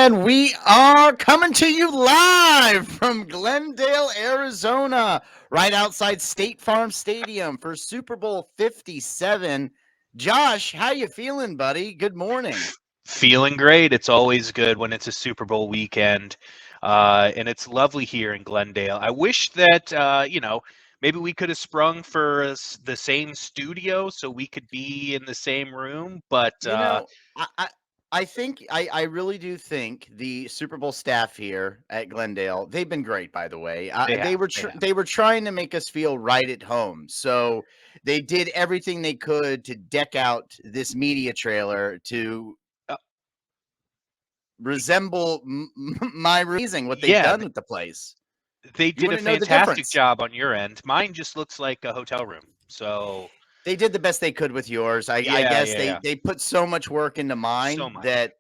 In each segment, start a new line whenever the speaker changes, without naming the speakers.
And we are coming to you live from Glendale, Arizona, right outside State Farm Stadium for Super Bowl 57. Josh, how you feeling, buddy? Good morning.
Feeling great. It's always good when it's a Super Bowl weekend, and it's lovely here in Glendale. I wish that maybe we could have sprung for the same studio so we could be in the same room. But
You know, I really do think the Super Bowl staff here at Glendale, they've been great, by the way.
they
They
have,
were
they have.
they were trying to make us feel right at home, so they did everything they could to deck out this media trailer to
Uh,
resemble my amazing what they've
yeah,
done with the place.
they
You
did a
wouldn't know the
fantastic
difference.
job on your end. Mine just looks like a hotel room. So
They did the best they could with yours. I
yeah,
guess
yeah, yeah.
they put so much work into
So
mine
much.
that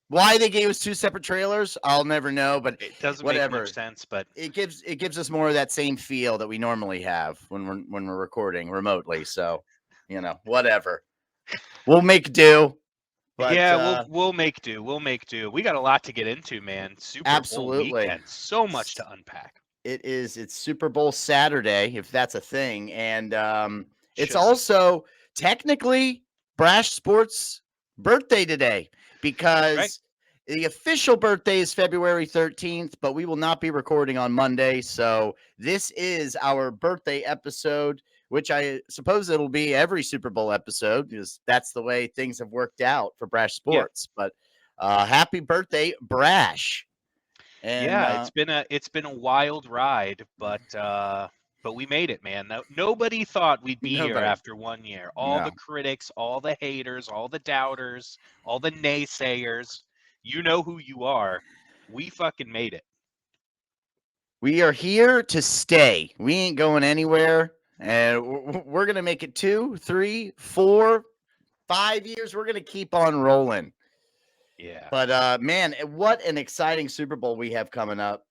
why they gave us two separate trailers, I'll never know, but
It doesn't make much
whatever.
sense, but
It gives us more of that same feel that we normally have when we're recording remotely. So, whatever. We'll make do. But
yeah, we'll make do. We'll make do. We got a lot to get into, man. Super Bowl
absolutely.
weekend. So much to unpack.
It's Super Bowl Saturday, if that's a thing. And it's
Should be.
also technically Brash Sports' birthday today
That's right.
because the official birthday is February 13th, but we will not be recording on Monday. So this is our birthday episode, which I suppose it'll be every Super Bowl episode because that's the way things have worked out for Brash
Yeah.
Sports. But happy birthday, Brash. And
Yeah, it's been a wild ride, but we made it, man. Nobody thought we'd be here
nobody,
after 1 year. All the
no.
critics, all the haters, all the doubters, all the naysayers, you know who you are. We fucking made it.
We are here to stay. We ain't going anywhere. And we're going to make it 2, 3, 4, 5 years. We're going to keep on rolling.
Yeah.
But man, what an exciting Super Bowl we have coming up.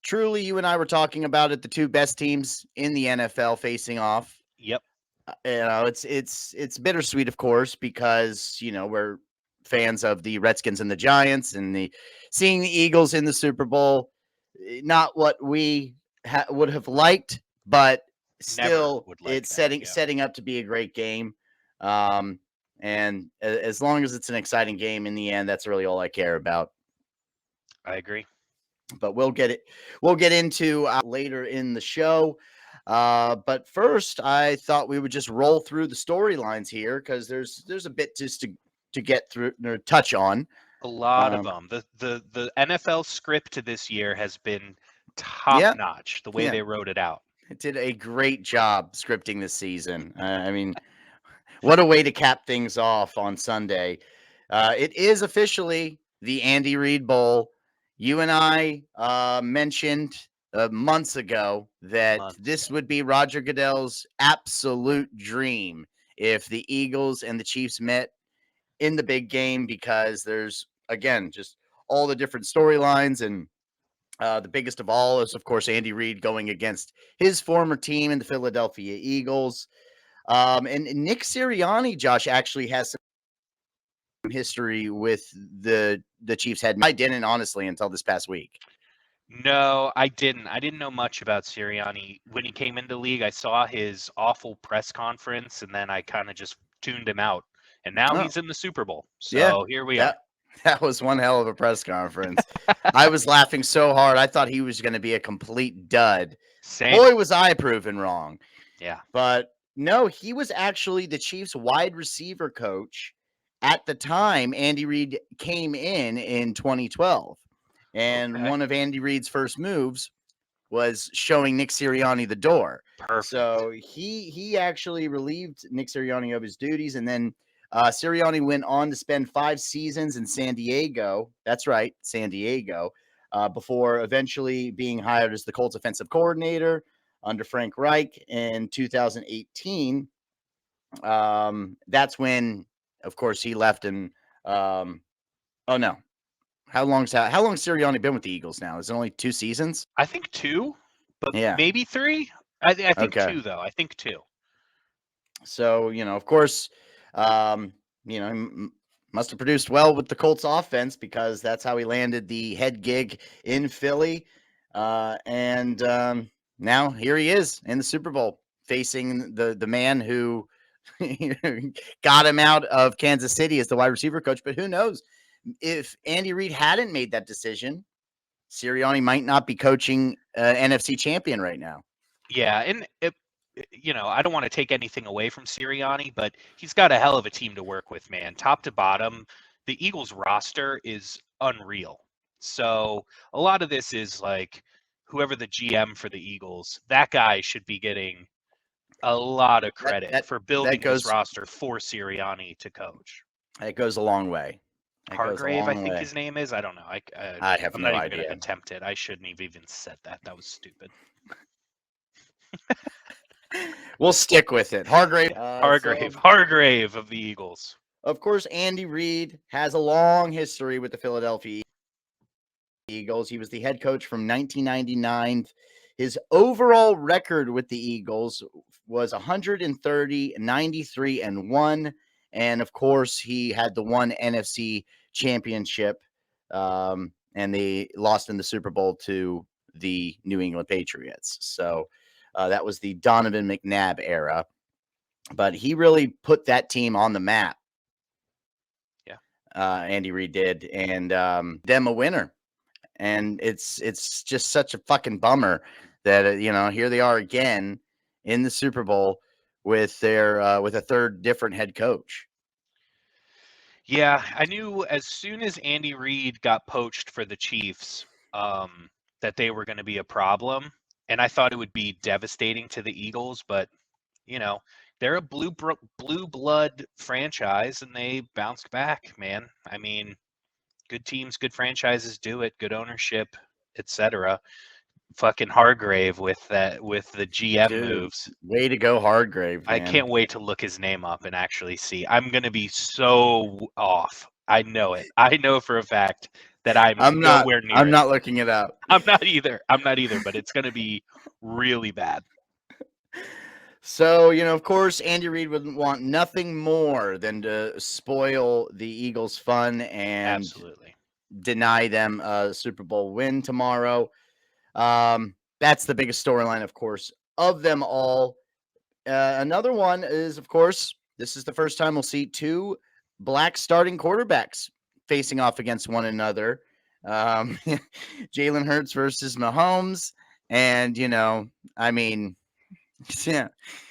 Truly, you and I were talking about it, the two best teams in the NFL facing off.
Yep.
It's bittersweet, of course, because we're fans of the Redskins and the Giants, and the seeing the Eagles in the Super Bowl, not what we would have liked, but
Never
still,
would like
it's
that.
setting
Yeah.
setting up to be a great game. Um, and as long as it's an exciting game in the end, that's really all I care about.
I agree.
But we'll get into later in the show. But first, I thought we would just roll through the storylines here because there's a bit just to get through or touch on.
A lot of
Um,
them. The NFL script this year has been top
yeah,
notch, the way
yeah,
they wrote it out.
it did a great job scripting this season. I mean, what a way to cap things off on Sunday. It is officially the Andy Reid Bowl. You and I mentioned months ago that
Months
this
ago.
would be Roger Goodell's absolute dream if the Eagles and the Chiefs met in the big game because there's, again, just all the different storylines. And the biggest of all is, of course, Andy Reid going against his former team in the Philadelphia Eagles. And Nick Sirianni, Josh, actually has some history with the Chiefs head. I didn't, honestly, until this past week.
No, I didn't. I didn't know much about Sirianni. When he came into the league, I saw his awful press conference, and then I kind of just tuned him out. And now
Oh,
he's in the Super Bowl.
yeah,
So here we are.
that was one hell of a press conference. I was laughing so hard. I thought he was going to be a complete dud.
Same.
Boy, was I proven wrong.
Yeah.
But no, he was actually the Chiefs wide receiver coach at the time Andy Reid came in 2012. And
Okay.
one of Andy Reid's first moves was showing Nick Sirianni the door.
Perfect.
So he actually relieved Nick Sirianni of his duties, and then Sirianni went on to spend 5 seasons in San Diego. That's right, San Diego, before eventually being hired as the Colts offensive coordinator under Frank Reich in 2018. That's when, of course, he left. And oh no, how long's Sirianni been with the Eagles now? Is it only 2 seasons?
I think 2, but
Yeah.
maybe 3. I think
Okay.
2, though. I think 2.
So, of course, um, you know, must have produced well with the Colts offense because that's how he landed the head gig in Philly. And now here he is in the Super Bowl facing the man who got him out of Kansas City as the wide receiver coach. But who knows? If Andy Reid hadn't made that decision, Sirianni might not be coaching NFC champion right now.
Yeah, and I don't want to take anything away from Sirianni, but he's got a hell of a team to work with, man. Top to bottom, the Eagles roster is unreal. So a lot of this is like whoever the GM for the Eagles, that guy should be getting a lot of credit for building this roster for Sirianni to coach.
It goes a long way.
Hargrave, I think his name is. I don't know.
I have
I'm
no
not even
idea.
going to attempt it. I shouldn't have even said that. That was stupid.
We'll stick with it. Hargrave
of the Eagles.
Of course, Andy Reid has a long history with the Philadelphia Eagles. He was the head coach from 1999. His overall record with the Eagles was 130, 93, and 1. And of course, he had the one NFC championship, and they lost in the Super Bowl to the New England Patriots. So that was the Donovan McNabb era. But he really put that team on the map.
Yeah.
Andy Reid did, and them a winner. And it's just such a fucking bummer that here they are again in the Super Bowl with their with a third different head coach.
Yeah, I knew as soon as Andy Reid got poached for the Chiefs that they were going to be a problem, and I thought it would be devastating to the Eagles. But they're a blue blood franchise, and they bounced back. Man, I mean, good teams, good franchises do it. Good ownership, etc. Fucking Hargrave with the GM moves.
Way to go, Hargrave. Man.
I can't wait to look his name up and actually see. I'm gonna be so off. I know it. I know for a fact that I'm nowhere near.
I'm not looking it up.
I'm not either. But it's gonna be really bad.
So, of course, Andy Reid would want nothing more than to spoil the Eagles' fun and
absolutely
deny them a Super Bowl win tomorrow. That's the biggest storyline, of course, of them all. Another one is, of course, this is the first time we'll see two black starting quarterbacks facing off against one another. Jalen Hurts versus Mahomes. And, I mean, yeah.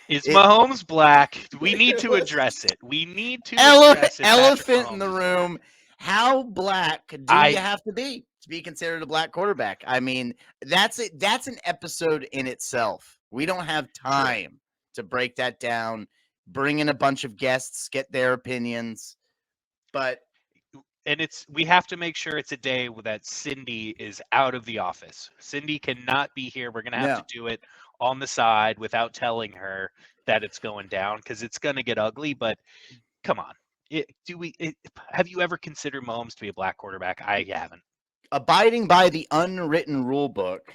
Is Mahomes black? We need to address it. We need to address it.
Elephant in the room. How black do you have to be considered a black quarterback? I mean, that's it. That's an episode in itself. We don't have time to break that down, bring in a bunch of guests, get their opinions.
And we have to make sure it's a day that Cindy is out of the office. Cindy cannot be here. We're going to have to do it on the side without telling her that it's going down because it's going to get ugly. But come on. Have you ever considered Mahomes to be a black quarterback? I haven't.
Abiding by the unwritten rule book,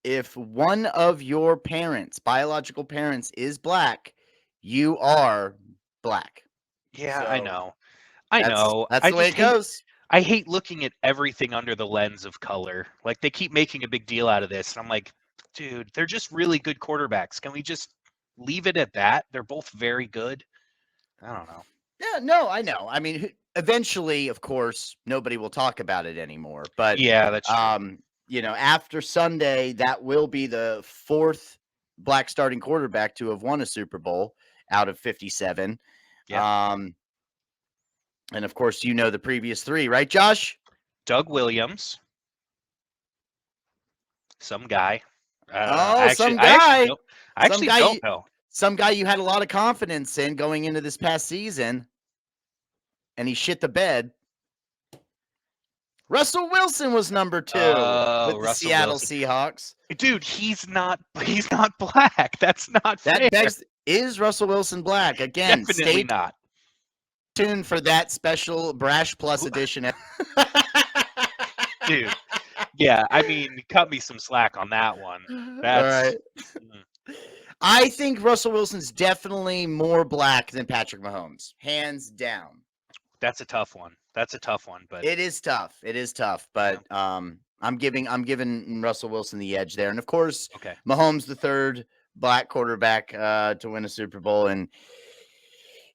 if one of your parents, biological parents, is black, you are black.
Yeah, so, I know.
That's the way it goes.
I hate looking at everything under the lens of color. Like, they keep making a big deal out of this. And I'm like, dude, they're just really good quarterbacks. Can we just leave it at that? They're both very good. I don't know.
Yeah, no, I know. I mean, eventually, of course, nobody will talk about it anymore. But
yeah, that's true.
After Sunday, that will be the fourth black starting quarterback to have won a Super Bowl out of 57.
Yeah.
And of course, the previous three, right, Josh?
Doug Williams. Some guy.
Some guy.
I actually don't know.
Some guy you had a lot of confidence in going into this past season, and he shit the bed. Russell Wilson was number 2 with the Seattle Seahawks.
Dude, he's not black. That's not fair.
Is Russell Wilson black? Again,
definitely not.
Tuned for that special Brash Plus edition.
Dude. Yeah, I mean, cut me some slack on that one. That's
all right. I think Russell Wilson's definitely more black than Patrick Mahomes, hands down.
That's a tough one. That's a tough one, but
It is tough. It is tough,
yeah.
but I'm giving Russell Wilson the edge there, and of course,
Okay.
Mahomes, the third black quarterback to win a Super Bowl, and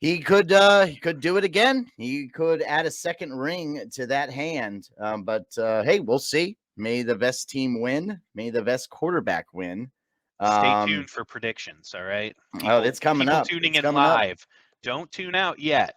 he could do it again. He could add a second ring to that hand. But hey, we'll see. May the best team win. May the best quarterback win.
Stay
Um,
tuned for predictions, all right?
oh,
People
it's coming
people
up.
tuning
It's
in
coming up.
live, don't tune out yet.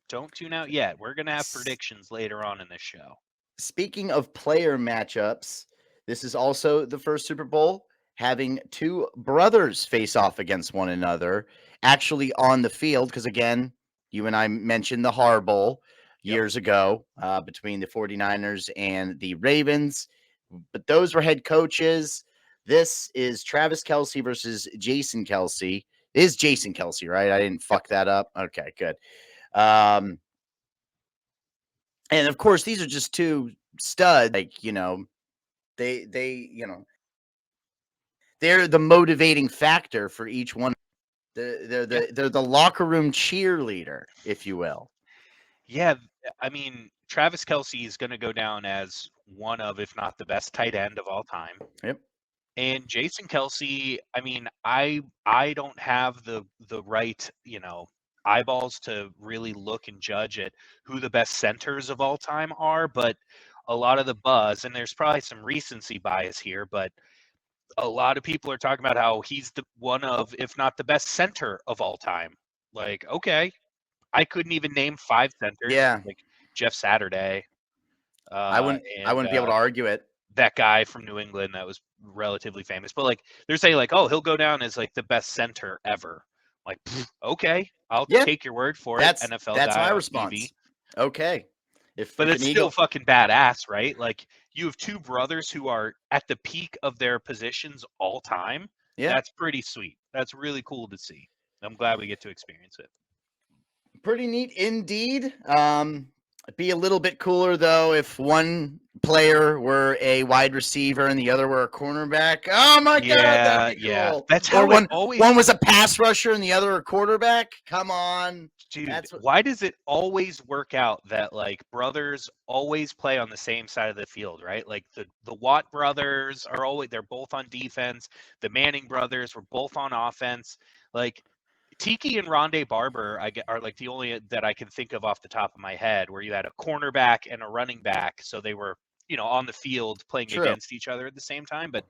Don't tune out yet. We're going to have predictions later on in this show.
Speaking of player matchups, this is also the first Super Bowl having two brothers face off against one another, actually on the field. Because again, you and I mentioned the Har Bowl
Yep.
years ago between the 49ers and the Ravens, but those were head coaches. This is Travis Kelsey versus Jason Kelsey. It is Jason Kelsey, right? I didn't
Yep.
fuck that up. Okay, good. Um, and of course, these are just two studs. Like they're the motivating factor for each one.
Yeah.
They're the locker room cheerleader, if you will.
Yeah, I mean, Travis Kelsey is going to go down as one of, if not the best tight end of all time.
Yep.
And Jason Kelsey, I mean, I don't have the right, eyeballs to really look and judge at who the best centers of all time are, but a lot of the buzz, and there's probably some recency bias here, but a lot of people are talking about how he's the one of, if not the best center of all time. Like, okay, I couldn't even name 5 centers,
Yeah.
like Jeff Saturday,
I wouldn't. I
and
wouldn't be able to argue it.
that guy from New England that was relatively famous. But like they're saying, like, oh, he'll go down as like the best center ever. Like, okay, I'll
Yeah.
take your word for it,
That's
NFL
that's my
guy on TV.
response. Okay.
But
If
it's
an
still
eagle,
fucking badass, right? Like you have two brothers who are at the peak of their positions all time.
yeah,
That's pretty sweet. That's really cool to see. I'm glad we get to experience it.
pretty neat indeed. Be a little bit cooler though if one player were a wide receiver and the other were a cornerback. Oh my god, that'd
Yeah,
be
yeah.
cool.
That's
Or
how it always.
one was a pass rusher and the other a quarterback. Come on,
Dude,
that's what.
why does it always work out that like brothers always play on the same side of the field, right? Like the Watt brothers are always they're both on defense. The Manning brothers were both on offense. Like Tiki and Rondé Barber, are like the only that I can think of off the top of my head where you had a cornerback and a running back, so they were on the field playing
True.
against each other at the same time. But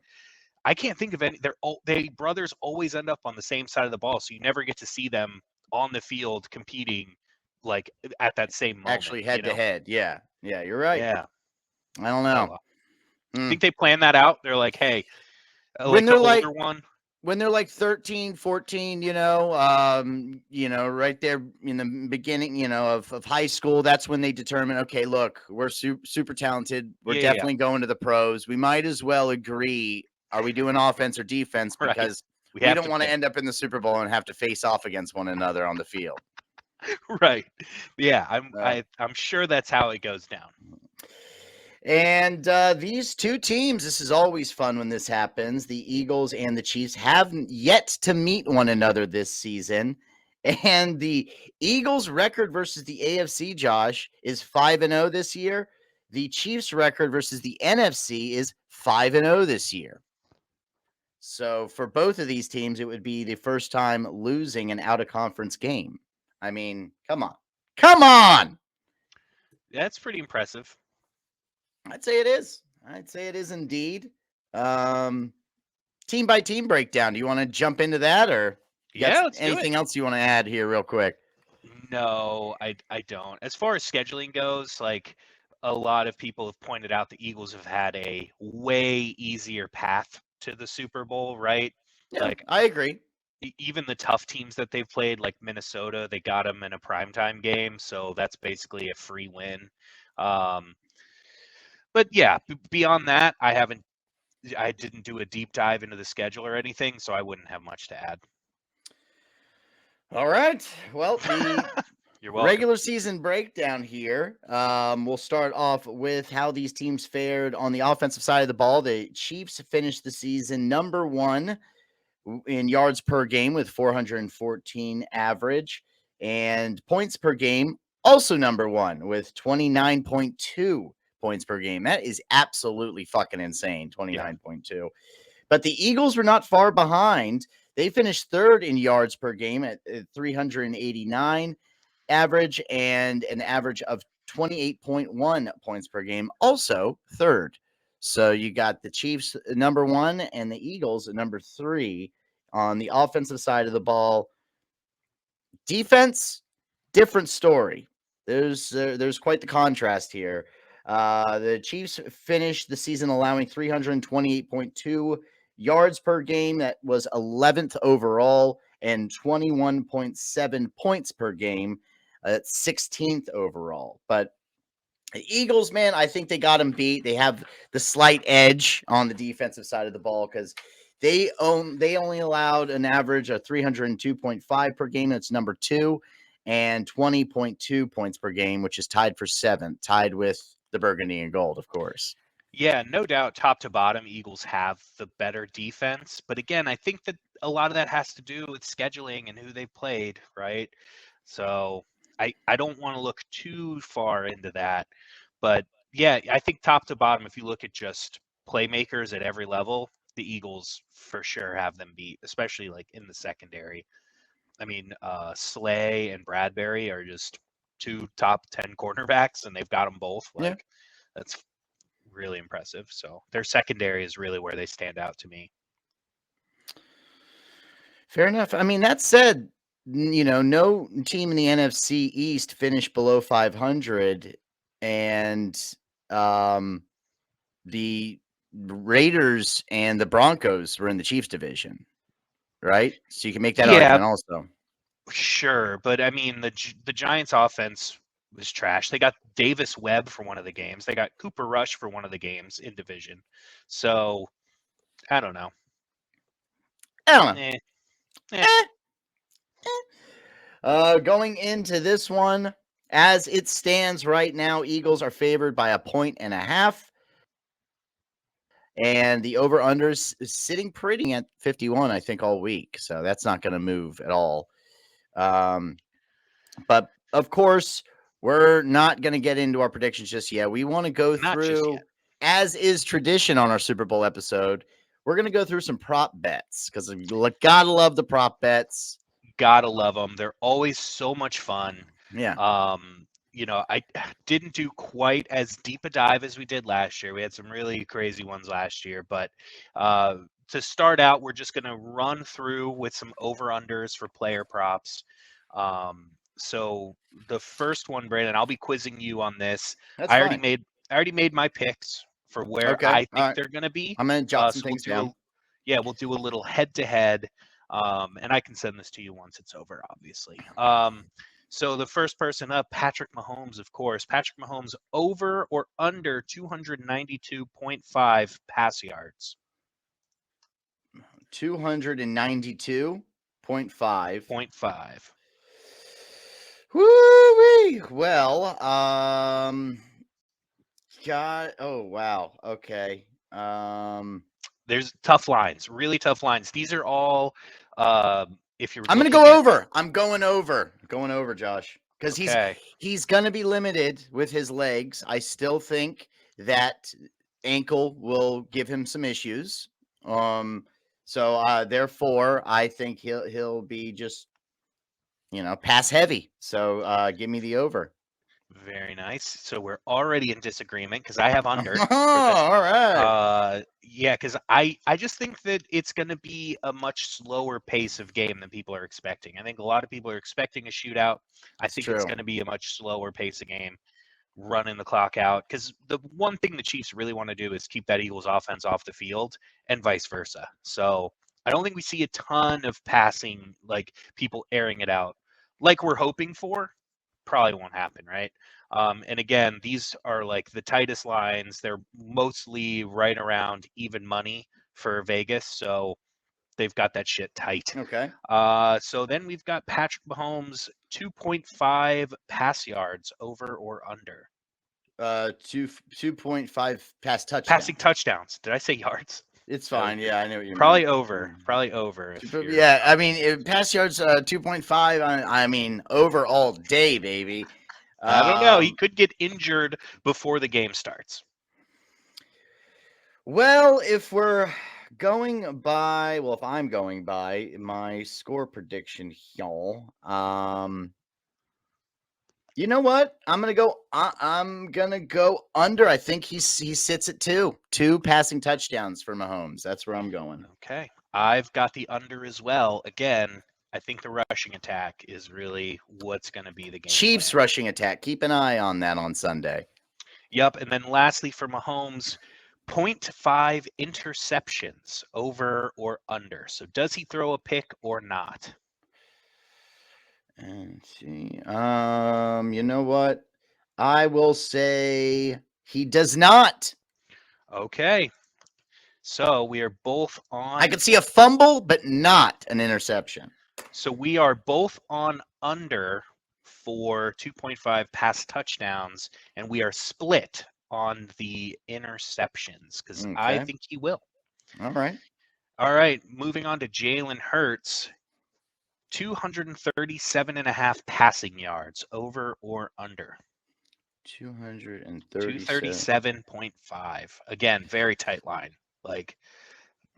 I can't think of any. They brothers always end up on the same side of the ball, so you never get to see them on the field competing like at that same moment.
Actually, head to head. Yeah, yeah, you're right.
Yeah.
I don't
Oh
know.
well.
Mm.
Think they plan that out? They're like, hey,
When
like the
they're like
older one.
when they're like 13, 14, right there in the beginning, of high school, that's when they determine, okay, look, we're super talented. We're
Yeah.
definitely going to the pros. We might as well agree. Are we doing offense or defense?
Right.
Because
We
we
have
don't
to
want to
pick.
end up in the Super Bowl and have to face off against one another on the field.
Right. Yeah.
Uh,
I'm sure that's how it goes down.
And these two teams, this is always fun when this happens. The Eagles and the Chiefs have yet to meet one another this season. And the Eagles' record versus the AFC, Josh, is 5-0 this year. The Chiefs' record versus the NFC is 5-0 this year. So for both of these teams, it would be the first time losing an out-of-conference game. I mean, come on. Come on!
That's pretty impressive.
I'd say it is. I'd say it is indeed. Um, team by team breakdown. Do you want to jump into that, or you got
Yeah, let's do it.
anything else you want to add here, real quick?
No, I don't. As far as scheduling goes, like a lot of people have pointed out, the Eagles have had a way easier path to the Super Bowl, right?
Yeah,
Like
I agree.
even the tough teams that they've played, like Minnesota, they got them in a primetime game, so that's basically a free win. Um, but yeah, beyond that, I didn't do a deep dive into the schedule or anything, so I wouldn't have much to add.
All right. Well, the
You're welcome.
regular season breakdown here. We'll start off with how these teams fared on the offensive side of the ball. The Chiefs finished the season number one in yards per game with 414 average, and points per game also number one with 29.2 points per game. That is absolutely fucking insane.
Yeah.
29.2. But the Eagles were not far behind. They finished third in yards per game at 389 average and an average of 28.1 points per game, also third. So you got the Chiefs number one and the Eagles at number three on the offensive side of the ball. Defense, different story. There's quite the contrast here. The Chiefs finished the season allowing 328.2 yards per game. That was 11th overall, and 21.7 points per game. That's 16th overall. But the Eagles, man, I think they got them beat. They have the slight edge on the defensive side of the ball because they only allowed an average of 302.5 per game. That's number two, and 20.2 points per game, which is tied for seventh, tied with the Burgundy and Gold, of course.
Yeah, no doubt, top to bottom, Eagles have the better defense. But again, I think that a lot of that has to do with scheduling and who they played, right? So I don't want to look too far into that. But yeah, I think top to bottom, if you look at just playmakers at every level, the Eagles for sure have them beat, especially like in the secondary. I mean, Slay and Bradbury are just two top 10 cornerbacks, and they've got them both.
Yeah,
Like, that's really impressive. So their secondary is really where they stand out to me.
fair enough. I mean, that said, no team in the NFC East finished below 500, and the Raiders and the Broncos were in the Chiefs division, right? So you can make that
Yeah,
argument also.
sure, but I mean the Giants' offense was trash. They got Davis Webb for one of the games. They got Cooper Rush for one of the games in division. So I don't know.
I don't know.
Eh, eh.
Eh, going into this one, as it stands right now, Eagles are favored by 1.5 points. And the over-unders is sitting pretty at 51, I think, all week. So that's not going to move at all. But of course, we're not going to get into our predictions just yet. We want to go
Not just
through,
yet.
as is tradition on our Super Bowl episode, we're going to go through some prop bets because you gotta love the prop bets.
Gotta love them. They're always so much fun.
Yeah.
I didn't do quite as deep a dive as we did last year. We had some really crazy ones last year, but to start out, we're just going to run through with some over-unders for player props. So the first one, Brandon, I'll be quizzing you on this.
That's
I already
fine.
made I already made my picks for where
Okay.
I
All
think
right.
they're going to be.
I'm going to jot some
So
things down.
we'll do a little head-to-head, and I can send this to you once it's over, obviously. So the first person up, Patrick Mahomes, of course. Patrick Mahomes over or under 292.5 pass yards.
292.5.
0.5.
Woo-wee. Well, oh, wow. Okay.
There's tough lines, really tough lines. These are all, if you're
I'm going to
looking
go
at,
over. I'm going over. Going over, Josh. Because
okay,
he's going to be limited with his legs. I still think that ankle will give him some issues. So therefore, I think he'll be just pass heavy. So give me the over.
very nice. So we're already in disagreement because I have under for that.
All right.
Yeah, because I just think that it's going to be a much slower pace of game than people are expecting. I think a lot of people are expecting a shootout. I
It's
think it's
true.
going to be a much slower pace of game, running the clock out. Because the one thing the Chiefs really want to do is keep that Eagles offense off the field, and vice versa. So I don't think we see a ton of passing, like people airing it out, like we're hoping for. Probably won't happen, right? And again, these are like the tightest lines. They're mostly right around even money for Vegas, so they've got that shit tight.
Okay.
So then we've got Patrick Mahomes 2.5 pass yards over or under.
2.5 pass
Passing
touchdowns.
touchdowns. Did I say yards?
It's
So
fine. Yeah, I know what you meant.
probably over. Probably over if you're
Yeah, I mean, pass yards 2.5. I mean, over all day, baby.
I don't know. He
Um,
could get injured before the game starts.
well, if we're going by, well, if I'm going by my score prediction, y'all, you know what? I'm gonna go under. I think he sits at two passing touchdowns for Mahomes. That's where I'm going.
Okay. I've got the under as well. Again, I think the rushing attack is really what's going to be the game
Chiefs
plan.
rushing attack. Keep an eye on that on Sunday.
Yep. And then lastly for Mahomes, 0.5 interceptions, over or under. So does he throw a pick or not?
And see. You know what? I will say he does not.
Okay. So we are both on.
I could see a fumble, but not an interception.
So we are both on under for 2.5 pass touchdowns, and we are split on the interceptions because I
Okay.
think he will.
All right.
All right, moving on to Jalen Hurts, 237.5 passing yards, over or under?
237.
237.5. Again, very tight line. Like,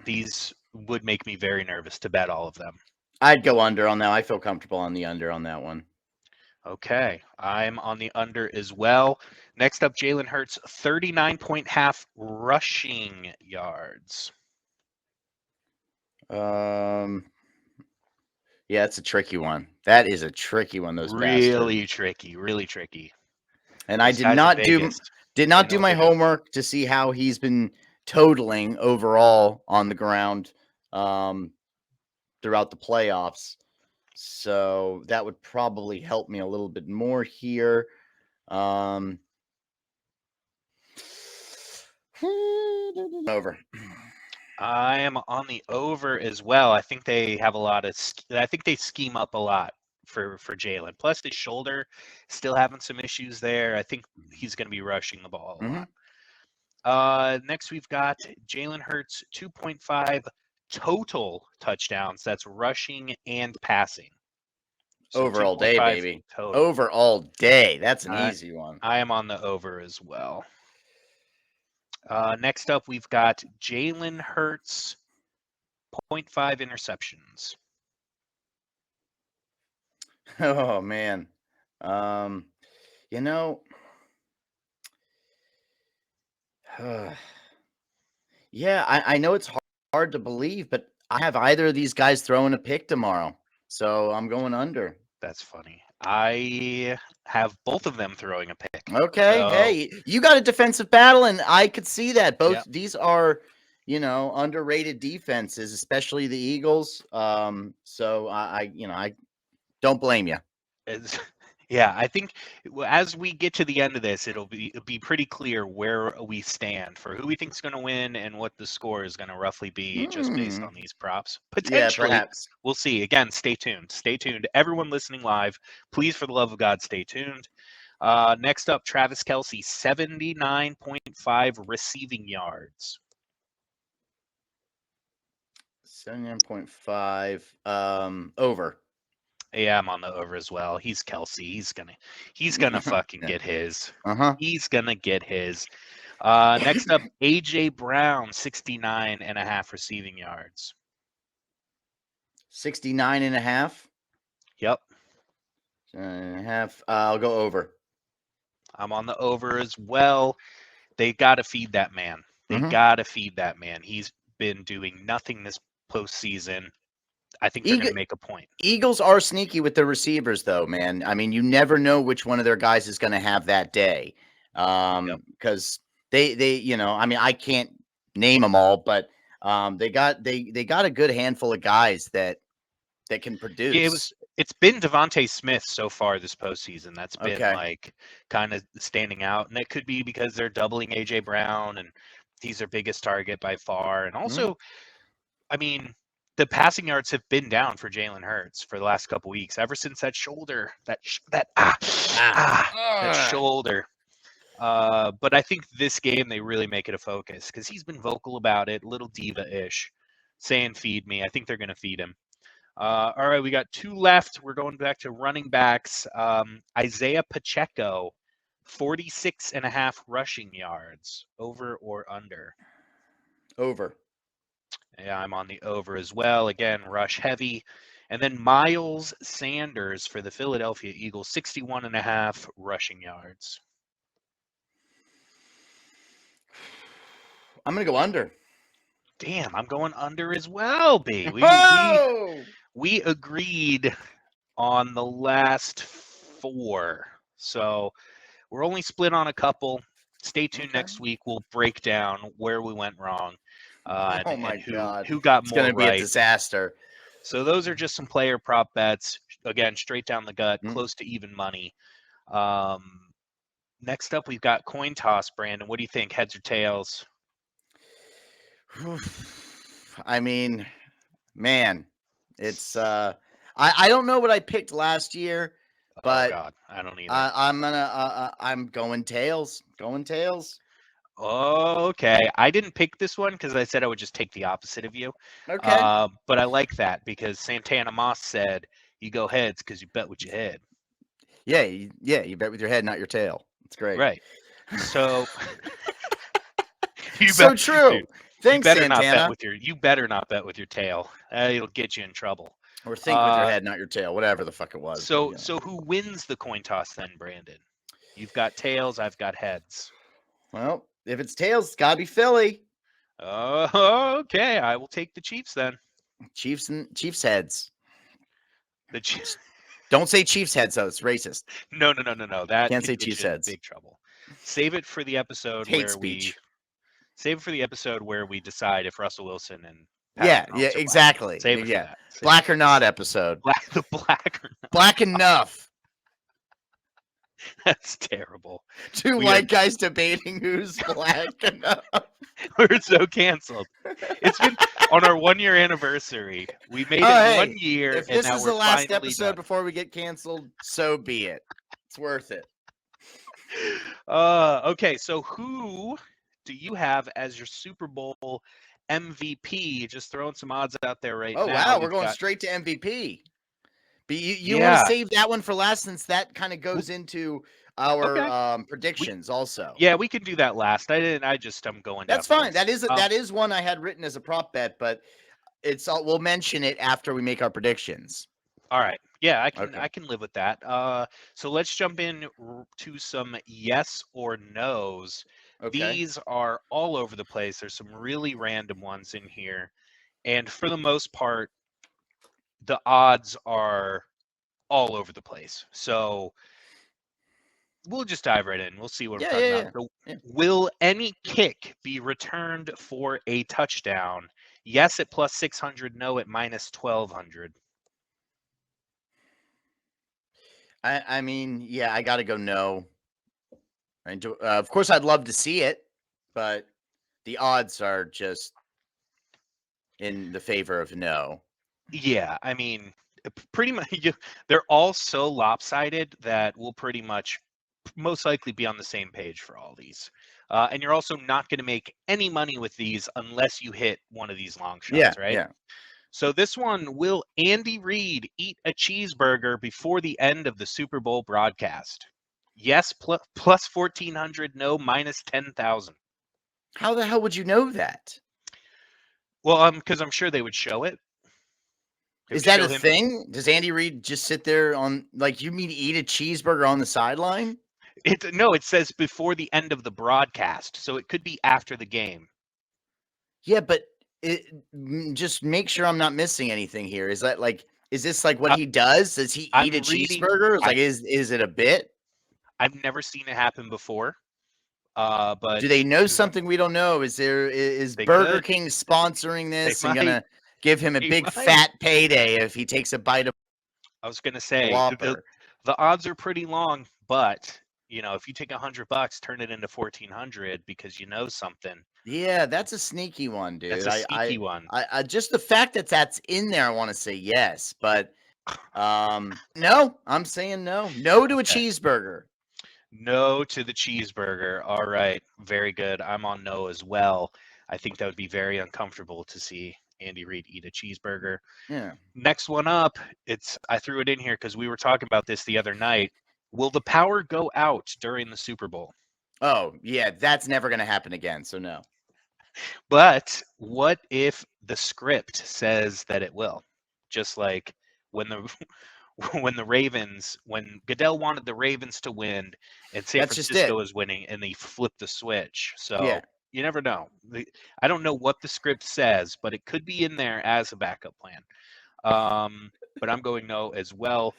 these would make me very nervous to bet all of them.
I'd go under on that. I feel comfortable on the under on that one.
Okay, I'm on the under as well. Next up, Jalen Hurts, 39.5 rushing yards.
Yeah, it's a tricky one. That is a tricky one. Those bastards.
Really tricky, really tricky.
And I
Those guys in Vegas,
did
they
not
know
do
what
my
they're doing.
homework to see how he's been totaling overall on the ground throughout the playoffs. So that would probably help me a little bit more here. Over.
I am on the over as well. I think they have a lot of. I think they scheme up a lot for Jalen. Plus, his shoulder still having some issues there. I think he's going to be rushing the ball a lot. Next, we've got Jalen Hurts, 2.5 total touchdowns. That's rushing and passing. So
Over all day,
2.5
baby.
total.
Over all day. That's an
I,
easy one.
I am on the over as well. Next up, we've got Jalen Hurts, 0.5 interceptions.
Oh man. You know, yeah, I know it's hard to believe, but I have either of these guys throwing a pick tomorrow. So I'm going under.
That's funny. I have both of them throwing a pick.
Okay.
So,
Hey, you got a defensive battle, and I could see that.
yeah.
Both these are, underrated defenses, especially the Eagles. So I don't blame you.
Yeah, I think as we get to the end of this, it'll be pretty clear where we stand for who we think is going to win and what the score is going to roughly be just based on these props.
Yeah,
Potentially,
perhaps.
we'll see. Again, stay tuned. Stay tuned. Everyone listening live, please, for the love of God, stay tuned. Next up, Travis Kelce, 79.5 receiving yards.
79.5. Over.
Yeah, I'm on the over as well. He's Kelce. He's gonna fucking get his.
Uh-huh.
He's gonna get his. Next up, AJ Brown, 69.5 receiving yards.
69 and a half.
Yep,
And a half. I'll go over.
I'm on the over as well. They gotta feed that man. They gotta feed that man. He's been doing nothing this postseason. I think they're gonna make a point.
Eagles are sneaky with their receivers, though, man. I mean, you never know which one of their guys is going to have that day.
Yep.
Because I mean, I can't name them all, but they got a good handful of guys that can produce.
Yeah, it's been Devontae Smith so far this postseason. That's been
Okay.
like kind of standing out, and it could be because they're doubling AJ Brown, and he's their biggest target by far. And also, I mean, the passing yards have been down for Jalen Hurts for the last couple weeks, ever since that shoulder, that shoulder. But I think this game they really make it a focus because he's been vocal about it, little diva-ish, saying "feed me." I think they're going to feed him. All right, we got two left. We're going back to running backs. Isaiah Pacheco, 46.5 rushing yards, over or under?
Over.
Yeah, I'm on the over as well. Again, rush heavy. And then Miles Sanders for the Philadelphia Eagles, 61.5 rushing yards.
I'm gonna go under.
Damn, I'm going under as well, B.
Oh!
We agreed on the last four. So we're only split on a couple. Stay tuned
Okay.
next week. We'll break down where we went wrong
Oh my
and
god.
who got
It's
more
gonna be a
right.
disaster.
So those are just some player prop bets. Again, straight down the gut,
Mm.
close to even money. Next up, we've got coin toss, Brandon. What do you think? Heads or tails?
I mean, man, it's I don't know what I picked last year,
Oh
but
God, I don't either.
I'm going tails. Going tails.
Okay, I didn't pick this one because I said I would just take the opposite of you.
Okay.
But I like that because Santana Moss said you go heads because you bet with your head.
Yeah, you bet with your head, not your tail. It's great.
Right. So you
So
bet,
true.
dude.
Thanks, Santana.
You better not bet with your tail. It'll get you in trouble.
Or think with your
Uh,
head, not your tail. Whatever the fuck it was. But
so who wins the coin toss then, Brandon? You've got tails. I've got heads.
well, if it's tails, it's gotta be Philly.
Okay, I will take the Chiefs then.
Chiefs and Chiefs heads.
The Chiefs.
Don't say Chiefs heads though. It's racist.
No. That
Can't
could
say
get
Chiefs
you in
heads.
big trouble. Save it for the episode
Hate
where
speech.
we decide if Russell Wilson and
Yeah,
Patrick Mahomes are black.
exactly.
Save it for
Yeah.
that.
Black or not episode.
The black or not.
Black enough.
That's terrible.
Two
We
white guys debating who's black enough.
We're so canceled. It's been on our 1-year anniversary. We made it
hey,
1 year,
if
and
this
now
is
we're
the last
finally
episode
done.
before we get canceled, so be it. It's worth it.
Okay, so who do you have as your Super Bowl MVP? Just throwing some odds out there right
Oh
now.
wow, we're
We've
going
got
straight to MVP. But you want to
yeah.
save that one for last since that kind of goes into our
Okay.
predictions also.
Yeah, we can do that last. I'm going down
That's
the
fine.
list.
That is one I had written as a prop bet, but it's all we'll mention it after we make our predictions.
All right. Yeah,
Okay.
I can live with that. So let's jump in to some yes or no's.
Okay.
These are all over the place. There's some really random ones in here. And for the most part, the odds are all over the place. So we'll just dive right in. We'll see what I'm talking about. So,
Yeah.
will any kick be returned for a touchdown? Yes at plus 600, no at minus 1200.
I mean, yeah, I got to go no. Of course, I'd love to see it, but the odds are just in the favor of no.
Yeah, I mean, pretty much they're all so lopsided that we'll pretty much most likely be on the same page for all these. And you're also not going to make any money with these unless you hit one of these long shots, right?
Yeah.
So this one, will Andy Reid eat a cheeseburger before the end of the Super Bowl broadcast? Yes, plus 1,400, no, minus 10,000.
How the hell would you know that?
Well, because I'm sure they would show it.
Is that a thing? Does Andy Reid just sit there on like you mean eat a cheeseburger on the sideline?
It says before the end of the broadcast, so it could be after the game.
Yeah, but just make sure I'm not missing anything here. Is that like is this like what he does? Does he eat a cheeseburger? Like is it a bit?
I've never seen it happen before. But
do they know something we don't know? Is Burger King sponsoring this and gonna give him a big fat payday if he takes a bite of?
I was gonna say the odds are pretty long, but if you take $100, turn it into 1,400 because you know something.
Yeah, that's a sneaky one, dude.
That's a sneaky one.
I just the fact that that's in there, I want to say yes, but no, I'm saying no. No to a cheeseburger.
No to the cheeseburger. All right, very good. I'm on no as well. I think that would be very uncomfortable to see Andy Reid eat a cheeseburger.
Yeah.
Next one up, I threw it in here because we were talking about this the other night. Will the power go out during the Super Bowl?
Oh, yeah, that's never going to happen again. So no.
But what if the script says that it will? Just like when the when Goodell wanted the Ravens to win and San
That's just it.
Francisco is winning and they flipped the switch.
Yeah.
So you never know. I don't know what the script says, but it could be in there as a backup plan. But I'm going no as well.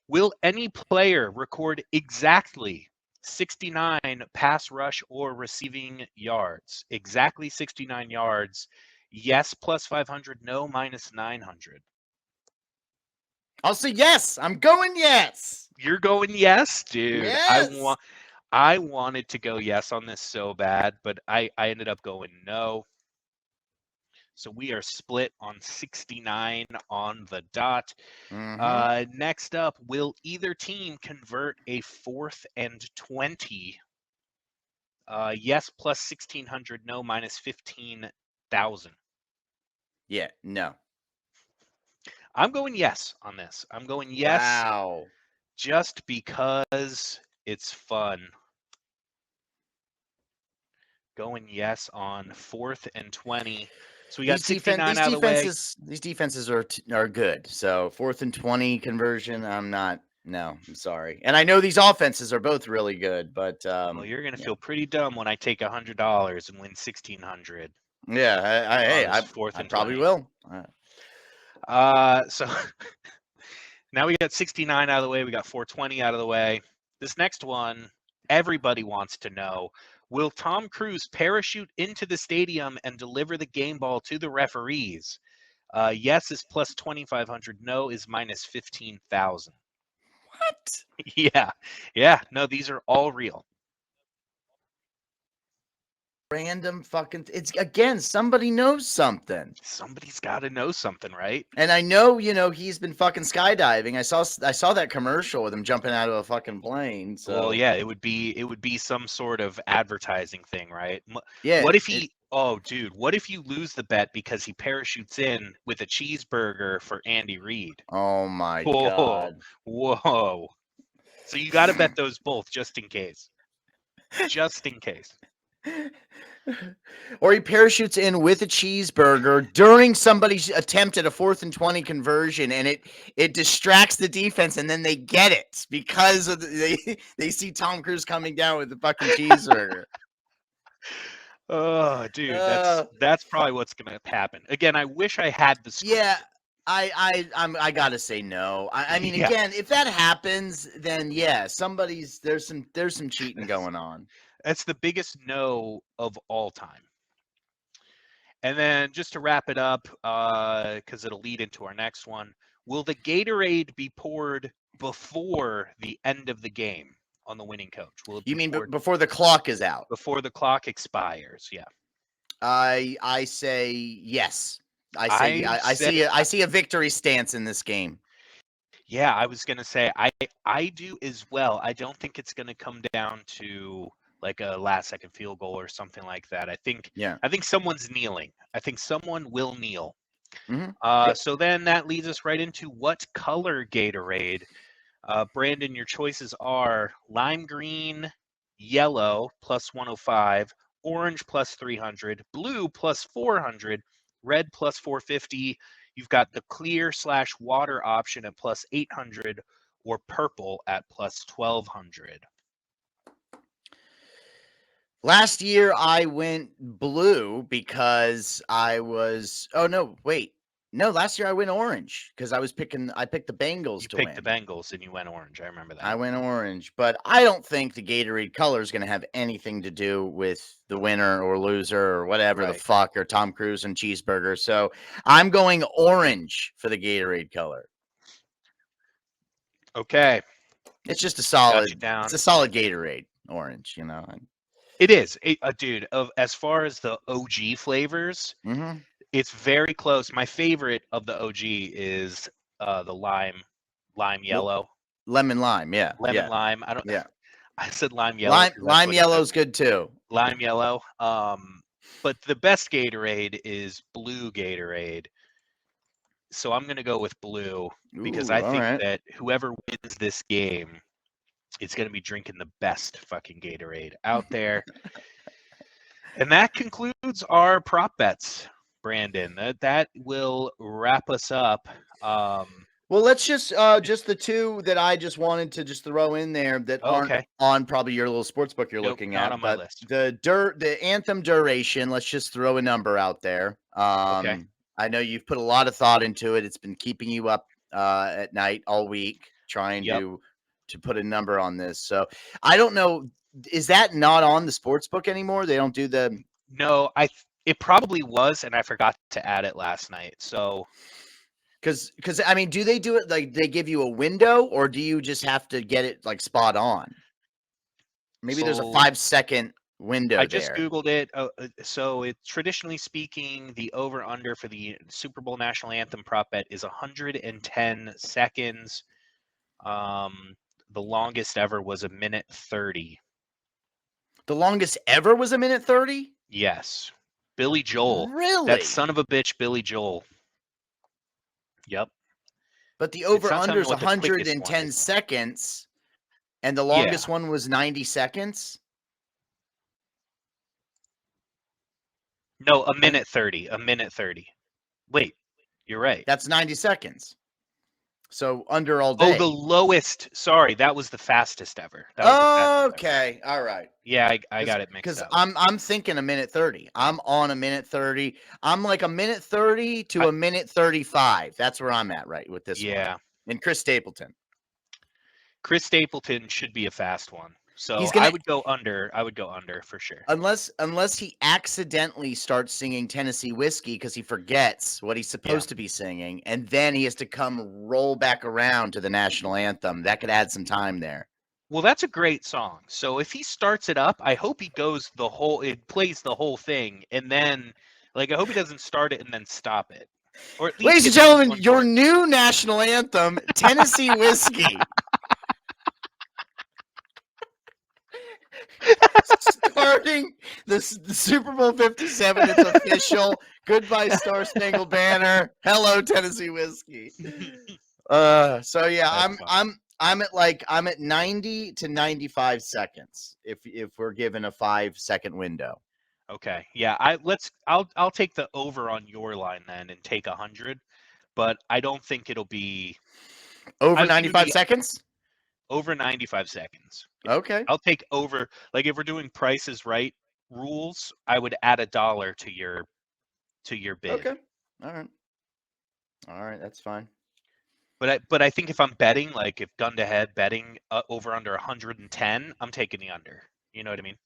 Will any player record exactly 69 pass rush or receiving yards? Exactly 69 yards. Yes, plus 500. No, minus 900.
I'll say yes. I'm going yes.
You're going yes, dude.
Yes.
I wanted to go yes on this so bad, but I ended up going no. So we are split on 69 on the dot. Next up, will either team convert a 4th and 20? Yes, plus 1,600. No, minus 15,000.
Yeah. No.
I'm going yes on this. I'm going yes
Wow.
just because it's fun. Going yes on 4th and 20. So we got 69 out of the way.
These defenses are good. So 4th and 20 conversion, I'm not. No, I'm sorry. And I know these offenses are both really good, but
Well, you're gonna
yeah,
feel pretty dumb when I take $100 and win 1,600
yeah.
on
Hey,
this 4th
I
and
probably
20.
will.
So now we got 69 out of the way. We got 420 out of the way. This next one, everybody wants to know. Will Tom Cruise parachute into the stadium and deliver the game ball to the referees? Yes is plus 2,500. No is minus 15,000.
What?
Yeah. No, these are all real.
Random fucking. It's again. Somebody knows something.
Somebody's got to know something, right?
And I know, he's been fucking skydiving. I saw that commercial with him jumping out of a fucking plane. So
Well, yeah, it would be some sort of advertising thing, right?
yeah.
What if oh, dude, what if you lose the bet because he parachutes in with a cheeseburger for Andy Reid?
Oh my
Whoa,
god.
whoa. So you got to bet those both just in case. Just in case.
Or he parachutes in with a cheeseburger during somebody's attempt at a 4th and 20 conversion, and it distracts the defense, and then they get it because of they see Tom Cruise coming down with the fucking cheeseburger.
Oh, dude,
Uh,
that's probably what's gonna happen. Again, I wish I had the script.
yeah, I gotta say no. I mean,
Yeah.
again, if that happens, then yeah, there's some cheating going on.
That's the biggest no of all time. And then just to wrap it up, because it'll lead into our next one, will the Gatorade be poured before the end of the game on the winning coach? Will it be
You mean
poured
before the clock is out?
before the clock expires? Yeah.
I say yes.
I say,
I see a victory stance in this game.
yeah, I was gonna say I do as well. I don't think it's gonna come down to like a last second field goal or something like that.
Yeah.
I think someone's kneeling. I think someone will kneel.
Yep.
So then that leads us right into what color Gatorade. Brandon, your choices are lime green, yellow plus 105, orange plus 300, blue plus 400, red plus 450. You've got the clear / water option at plus 800 or purple at plus 1200.
Last year I went blue because I was. Oh no, wait. No, last year I went orange because I picked the Bengals
You
to
picked the
win.
Bengals and you went orange. I remember
I
that.
went orange, but I don't think the Gatorade color is going to have anything to do with the winner or loser or whatever the
Right.
fuck, or Tom Cruise and cheeseburger. So I'm going orange for the Gatorade color.
Okay.
It's just
Got you
it's
down.
a solid Gatorade orange,
It is. Dude, as far as the OG flavors,
Mm-hmm.
it's very close. My favorite of the OG is the lime yellow,
Lemon lime, yeah,
lemon
yeah,
lime. I don't.
yeah.
I said lime yellow because that's
Lime
what it says.
yellow's good too.
Lime yellow. but the best Gatorade is blue Gatorade. So I'm going to go with blue because
Ooh,
I
all
think
right.
that whoever wins this game is going to be drinking the best fucking Gatorade out there. And that concludes our prop bets, Brandon. That will wrap us up.
Well, let's just the two that I just wanted to just throw in there that aren't
Okay.
on probably your little sports book you're
Nope,
looking
not
at,
on my
but
list.
the anthem duration, let's just throw a number out there.
Okay.
I know you've put a lot of thought into it. It's been keeping you up at night all week trying
Yep.
to put a number on this. So I don't know. Is that not on the sports book anymore? They don't do the
No, it probably was, and I forgot to add it last night. So
because I mean, do they do it like they give you a window, or do you just have to get it like spot on? Maybe there's a
so
5-second window
I just
there.
Googled it. So it traditionally speaking, the over under for the Super Bowl national anthem prop bet is 110 seconds. The longest ever was 1:30.
The longest ever was 1:30.
Yes. Billy Joel. That
Really?
son of a bitch, Billy Joel. Yep.
But the
It's
over
not telling
under
me
is
what the quickest one
110
is.
seconds, and the
Yeah.
longest one was 90 seconds.
No, a
And
minute 30. A minute 30. Wait, you're right.
that's 90 seconds. So under all
Oh, the
day.
lowest. Sorry, that was the fastest ever. That was the fastest ever.
Okay. All right.
Yeah, I got it mixed
Because
up.
I'm thinking a minute 30. I'm on a minute 30. I'm like a minute 30 to
I,
a minute 35. That's where I'm at right with this one.
yeah.
And Chris Stapleton.
Chris Stapleton should be a fast one.
He's
So I
gonna
would go under. I would go under for sure.
unless he accidentally starts singing Tennessee Whiskey because he forgets what he's
Yeah.
supposed to be singing, and then he has to come roll back around to the national anthem. That could add some time there.
Well, that's a great song. So if he starts it up, I hope he goes the whole. It plays the whole thing, and then, like, I hope he doesn't start it and then stop it, or at least
Ladies and
get through
gentlemen,
one
your
chorus.
new national anthem, Tennessee Whiskey. Starting the Super Bowl 57, it's official. Goodbye, Star Spangled Banner. Hello, Tennessee Whiskey. So yeah,
That's funny.
I'm at 90 to 95 seconds if we're given a 5-second window.
Okay. Yeah. I'll take the over on your line then and take 100, but I don't think it'll be.
Over
I think it'll
95
be
seconds?
over 95 seconds. Yeah.
Okay.
I'll take over. Like if we're doing prices right rules, I would add $1 to your bid.
Okay. All right. All right, that's fine.
But I think if I'm betting, like if gun to head betting over under 110, I'm taking the under. You know what I mean?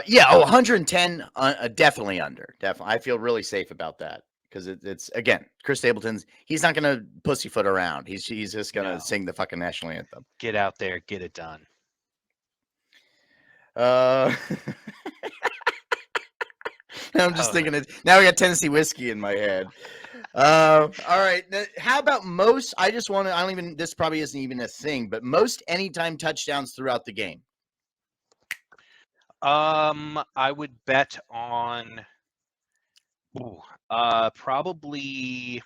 Yeah, 110 definitely under. Definitely. I feel really safe about that because it's again, Chris Stapleton's he's not going to pussyfoot around. He's just going to
No.
sing the fucking national anthem.
Get out there, get it done.
I'm just thinking it. Now we got Tennessee Whiskey in my head. All right. How about most? I just want to. I don't even. This probably isn't even a thing, but most anytime touchdowns throughout the game.
I would bet on. Probably.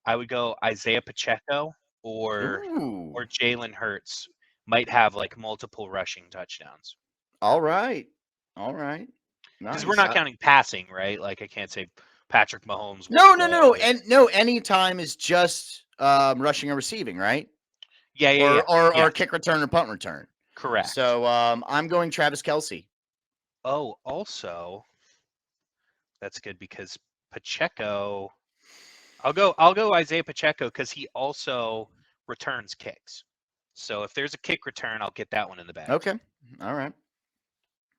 I would go Isaiah Pacheco or
Ooh.
Jalen Hurts might have like multiple rushing touchdowns.
All right. All right.
Because we're
Nice.
not counting passing, right? Like I can't say Patrick Mahomes.
No. And no, anytime is just rushing or receiving, right?
Yeah.
Or
Yes,
kick return or punt return.
correct.
So I'm going Travis Kelce.
Oh, also, that's good because Pacheco. I'll go Isaiah Pacheco because he also returns kicks. So if there's a kick return, I'll get that one in the bag.
Okay. All right.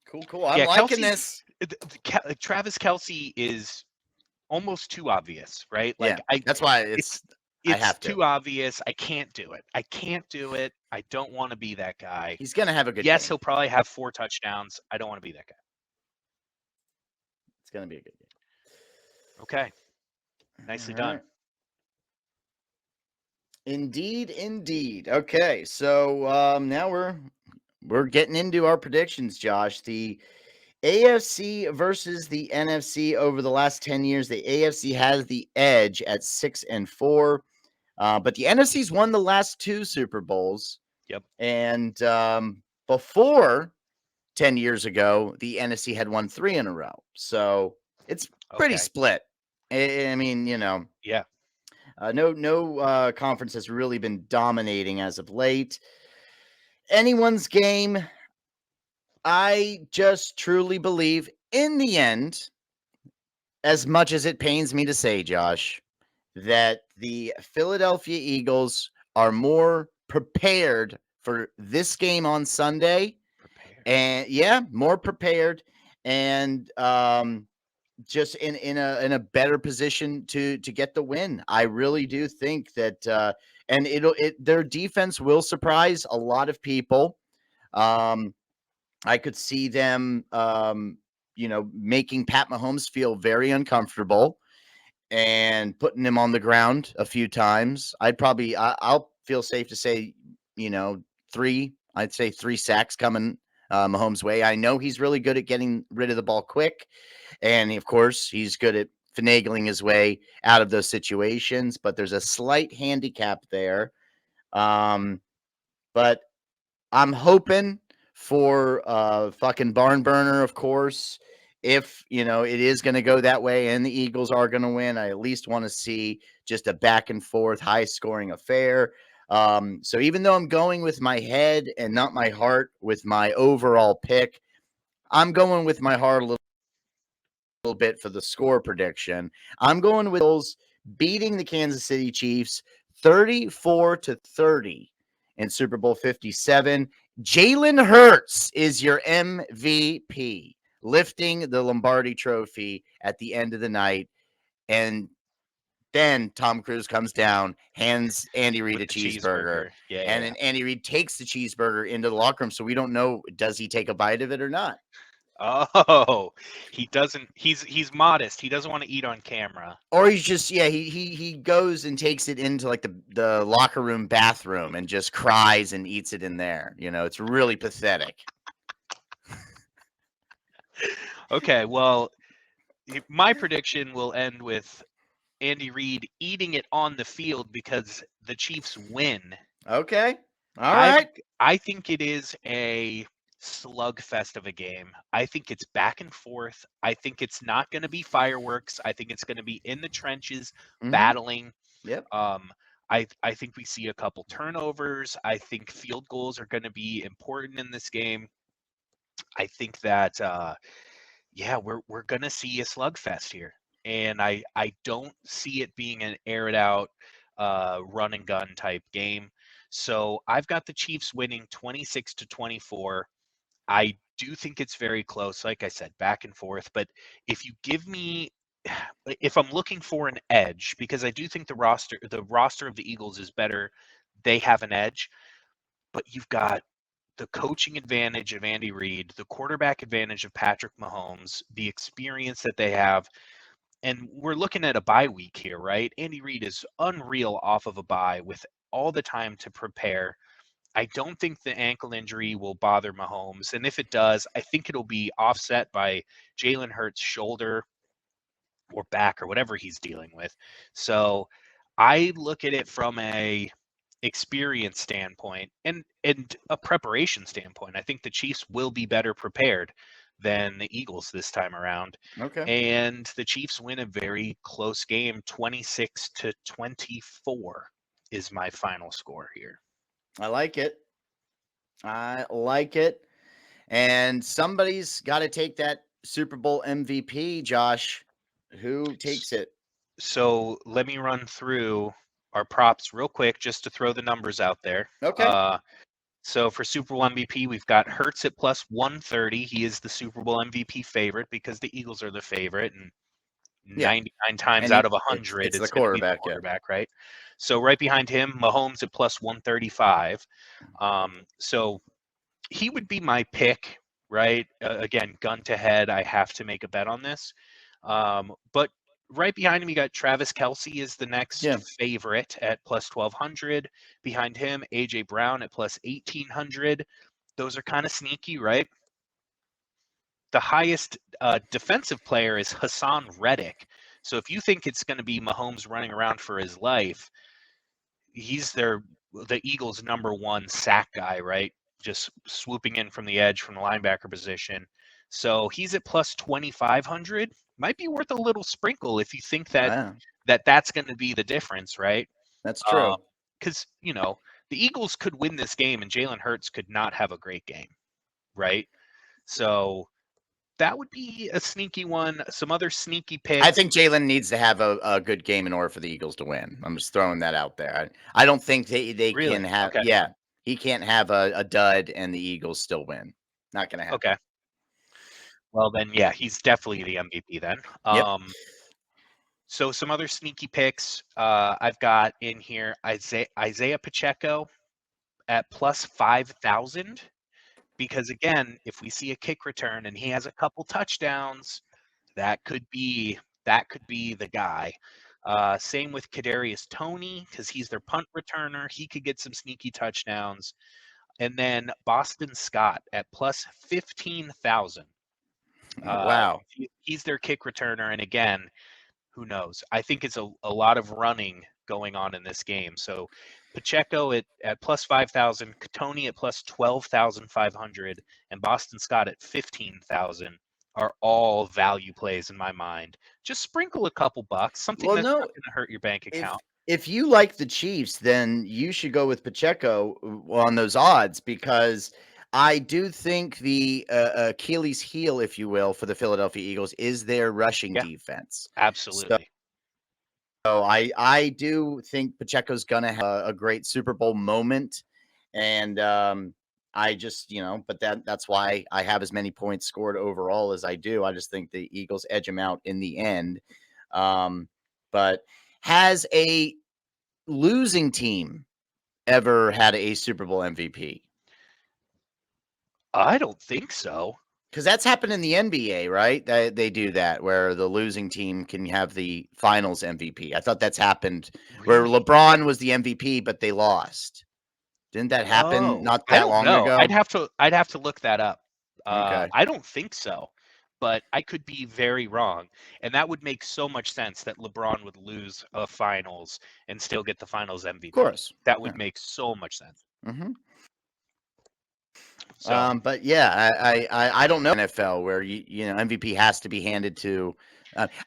Cool. I'm
Yeah,
liking
Kelsey's
this.
Travis Kelce is almost too obvious, right?
Yeah.
Like
That's why
it's
I
it's
have to.
too obvious. I can't do it. I can't do it. I don't want to be that guy.
He's going to have a good
Yes,
game.
he'll probably have 4 touchdowns. I don't want to be that guy.
It's going to be a good game.
Okay. Nicely done.
Indeed. Okay, so now we're getting into our predictions, Josh. The AFC versus the NFC over the last 10 years. The AFC has the edge at 6-4, but the NFC's won the last two Super Bowls.
Yep.
And before 10 years ago, the NFC had won three in a row. So it's pretty
Okay.
split. I mean,
Yeah.
no conference has really been dominating as of late. Anyone's game. I just truly believe in the end, as much as it pains me to say, Josh, that the Philadelphia Eagles are more prepared for this game on Sunday.
Prepared.
And yeah, more prepared and just in a better position to get the win. I really do think that and their defense will surprise a lot of people. Um, I could see them, making Pat Mahomes feel very uncomfortable and putting him on the ground a few times. I'll feel safe to say, you know, I'd say 3 sacks coming Mahomes' way. I know he's really good at getting rid of the ball quick. And of course, he's good at finagling his way out of those situations, but there's a slight handicap there. But I'm hoping for fucking barn burner, of course. If it is going to go that way, and the Eagles are going to win, I at least want to see just a back and forth, high scoring affair. So even though I'm going with my head and not my heart with my overall pick, I'm going with my heart a little bit for the score prediction. I'm going with Bills beating the Kansas City Chiefs 34-30 in Super Bowl 57. Jalen Hurts is your MVP, lifting the Lombardi trophy at the end of the night. And then Tom Cruise comes down, hands Andy Reid
With
a
the
cheeseburger,
cheeseburger. Yeah,
and
yeah.
then Andy Reid takes the cheeseburger into the locker room. So we don't know, does he take a bite of it or not?
Oh, he doesn't. He's modest. He doesn't want to eat on camera.
Or he's just he goes and takes it into like the locker room bathroom and just cries and eats it in there. It's really pathetic.
Okay, well, my prediction will end with Andy Reid eating it on the field because the Chiefs win.
Okay. All
I
right.
I think it is a slugfest of a game. I think it's back and forth. I think it's not going to be fireworks. I think it's going to be in the trenches
Mm-hmm.
battling.
Yep.
I think we see a couple turnovers. I think field goals are going to be important in this game. I think that yeah, we're gonna see a slugfest here, and I don't see it being an air it out, run and gun type game. So I've got the Chiefs winning 26-24. I do think it's very close, like I said, back and forth. But if you give me, if I'm looking for an edge, because I do think the roster of the Eagles is better, they have an edge. But you've got the coaching advantage of Andy Reid, the quarterback advantage of Patrick Mahomes, the experience that they have. And we're looking at a bye week here, right? Andy Reid is unreal off of a bye with all the time to prepare. I don't think the ankle injury will bother Mahomes. And if it does, I think it'll be offset by Jalen Hurts' shoulder or back or whatever he's dealing with. So I look at it from a experience standpoint and a preparation standpoint. I think the Chiefs will be better prepared than the Eagles this time around.
Okay.
And the Chiefs win a very close game, 26-24 is my final score here.
I like it. I like it. And somebody's got to take that Super Bowl MVP, Josh. Who takes it?
So let me run through our props real quick just to throw the numbers out there.
Okay.
So for Super Bowl MVP, we've got Hurts at plus 130. He is the Super Bowl MVP favorite because the Eagles are the favorite, and
Yeah.
99 times
And
out of
it's
100,
the
it's going to be the
quarterback. Yeah.
quarterback, right? So right behind him, Mahomes at plus 135. So he would be my pick, right? Again, gun to head, I have to make a bet on this. But right behind him, you got Travis Kelsey is the next
Yeah.
favorite at plus 1200. Behind him, AJ Brown at plus 1800. Those are kind of sneaky, right? the highest defensive player is Hassan Reddick. So if you think it's going to be Mahomes running around for his life, he's the Eagles' #1 sack guy, right? Just swooping in from the edge from the linebacker position. So he's at plus 2,500. Might be worth a little sprinkle if you think
Wow,
that's going to be the difference, right?
that's true.
Because the Eagles could win this game and Jalen Hurts could not have a great game, right? So that would be a sneaky one. Some other sneaky
I
picks.
think Jalen needs to have a good game in order for the Eagles to win. I'm just throwing that out there. I don't think they
Really?
can have.
Okay.
Yeah, he can't have a dud and the Eagles still win. Not going to happen.
Okay. Well, then, yeah, he's definitely the MVP then.
Yep.
So some other sneaky picks I've got in here. Isaiah Pacheco at plus 5,000. Because again, if we see a kick return and he has a couple touchdowns, that could be the guy. Same with Kadarius Toney because he's their punt returner. He could get some sneaky touchdowns. And then Boston Scott at plus 15,000.
Wow.
He's their kick returner, and again, who knows? I think it's a lot of running going on in this game. So Pacheco at plus 5,000, Tony at plus 12,500, and Boston Scott at 15,000 are all value plays in my mind. Just sprinkle a couple bucks, something
Well,
that's not
no,
going to hurt your bank account.
if you like the Chiefs, then you should go with Pacheco on those odds because I do think the Achilles heel, if you will, for the Philadelphia Eagles is their rushing
Yeah,
defense.
absolutely.
So I do think Pacheco's gonna have a great Super Bowl moment, and I just but that's why I have as many points scored overall as I do. I just think the Eagles edge them out in the end. But has a losing team ever had a Super Bowl MVP?
I don't think so.
Because that's happened in the NBA, right? They do that where the losing team can have the finals MVP. I thought that's happened where
Really?
LeBron was the MVP, but they lost. Didn't that happen
Oh,
not
I
that
don't
long
know.
ago?
I'd have to look that up.
Okay.
I don't think so, but I could be very wrong. And that would make so much sense that LeBron would lose a finals and still get the finals
Of
MVP.
course.
That would
Yeah.
make so much sense.
Hmm.
So,
But yeah, I don't know NFL where MVP has to be handed to.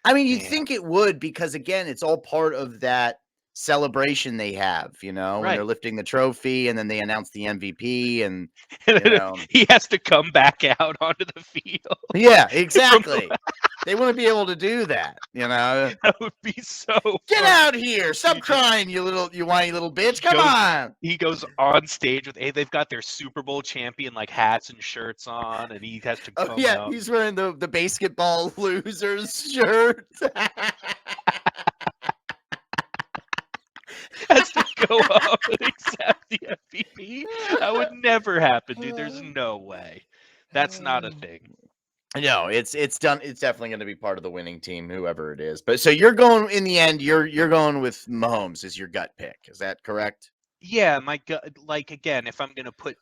I mean, you'd
man,
think it would because again, it's all part of that celebration they have. When they're
right.
lifting the trophy and then they announce the MVP and you know,
He has to come back out onto the field
yeah,
from the,
exactly. They wouldn't be able to do that.
that would be so
Get
funny.
out here! Stop
He just
crying, you whiny little bitch!
he
Come
goes
on!
he goes on stage with they've got their Super Bowl champion like hats and shirts on, and he has to
Oh
come
yeah,
out.
he's wearing the basketball losers shirt.
Has to go up and accept the MVP. That would never happen, dude. There's no way. That's not a thing.
No, it's done. It's definitely going to be part of the winning team, whoever it is. But so you're going in the end. You're going with Mahomes as your gut pick. Is that correct?
Yeah, my gut. Like again, if I'm gonna put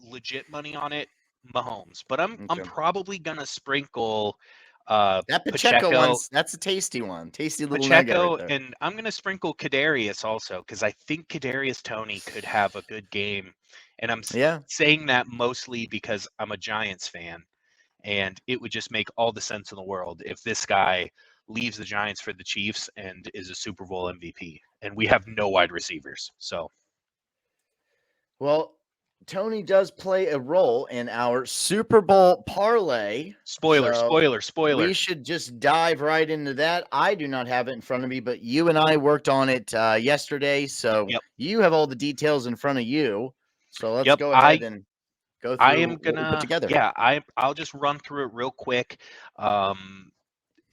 legit money on it, Mahomes. But I'm
Okay.
probably gonna sprinkle
That Pacheco
Pacheco,
one's that's a tasty one. Tasty little nugget right
Pacheco,
there.
and I'm gonna sprinkle Kadarius also because I think Kadarius Toney could have a good game, and I'm
Yeah.
saying that mostly because I'm a Giants fan. And it would just make all the sense in the world if this guy leaves the Giants for the Chiefs and is a Super Bowl MVP. And we have no wide receivers. So
Well, Tony does play a role in our Super Bowl parlay.
spoiler,
So
spoiler, spoiler.
we should just dive right into that. I do not have it in front of me, but you and I worked on it yesterday. So
Yep.
you have all the details in front of you. So let's
Yep.
go ahead and go
I am
through what we put
gonna
together.
yeah, I'll just run through it real quick.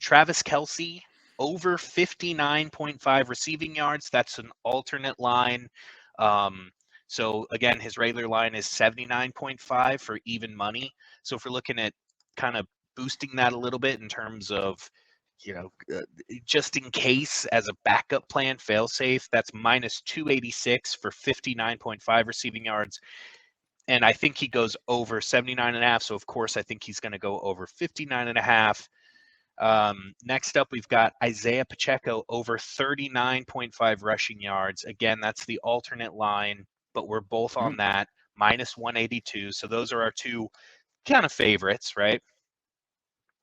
Travis Kelsey over 59.5 receiving yards. That's an alternate line. So again, his regular line is 79.5 for even money. So if we're looking at kind of boosting that a little bit in terms of, just in case as a backup plan, fail safe, that's minus 286 for 59.5 receiving yards. And I think he goes over 79.5. So, of course, I think he's going to go over 59.5. Next up, we've got Isaiah Pacheco over 39.5 rushing yards. Again, that's the alternate line, but we're both on that, minus 182. So those are our two kind of favorites, right?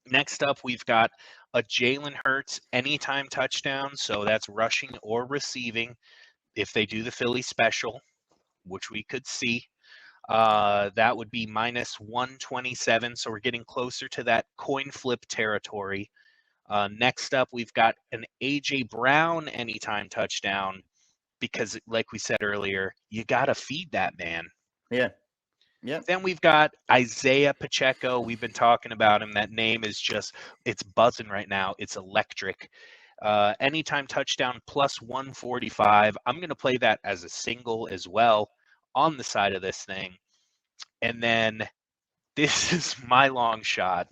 Next up, we've got a Jalen Hurts anytime touchdown. So that's rushing or receiving if they do the Philly special, which we could see. That would be minus 127. So we're getting closer to that coin flip territory. Next up, we've got an A.J. Brown anytime touchdown because, like we said earlier, you got to feed that man.
Yeah. Yeah.
Then we've got Isaiah Pacheco. We've been talking about him. That name is just, it's buzzing right now. It's electric. Anytime touchdown plus 145. I'm going to play that as a single as well on the side of this thing. And then this is my long shot.